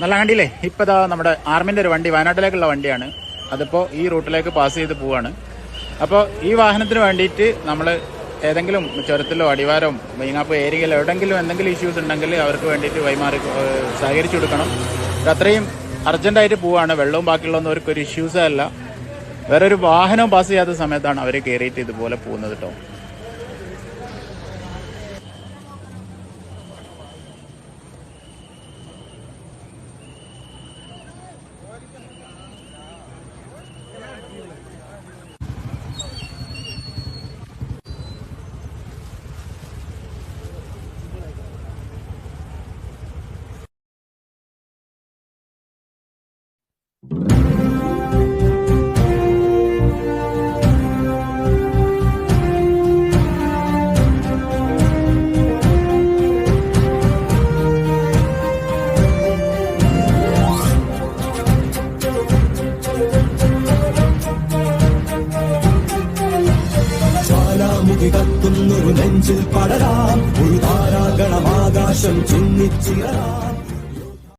നല്ല കണ്ടില്ലേ, ഇപ്പൊ നമ്മുടെ ആർമിന്റെ ഒരു വണ്ടി വയനാട്ടിലേക്കുള്ള വണ്ടിയാണ്. അതിപ്പോ ഈ റൂട്ടിലേക്ക് പാസ് ചെയ്ത് പോവാണ്. അപ്പോൾ ഈ വാഹനത്തിന് വേണ്ടിയിട്ട് നമ്മൾ ഏതെങ്കിലും ചുരത്തിലോ അടിവാരോ മീങ്ങാപ്പോ ഏരിയയിലോ എവിടെങ്കിലും എന്തെങ്കിലും ഇഷ്യൂസ് ഉണ്ടെങ്കിൽ അവർക്ക് വേണ്ടിയിട്ട് വൈമാറി സഹകരിച്ചു കൊടുക്കണം. അത്രയും അർജന്റായിട്ട് പോവാണ്. വെള്ളവും ബാക്കിയുള്ളതൊന്നും അവർക്ക് ഒരു ഇഷ്യൂസേ അല്ല. വേറൊരു വാഹനം പാസ് ചെയ്യാത്ത സമയത്താണ് അവർ കയറിയിട്ട് ഇതുപോലെ പോകുന്നത് കേട്ടോ. കത്തുന്നൊരു നെഞ്ചിൽ പടരാം ഒരു താരാഗണമാകാശം ചിന്നിച്ചിറരാം.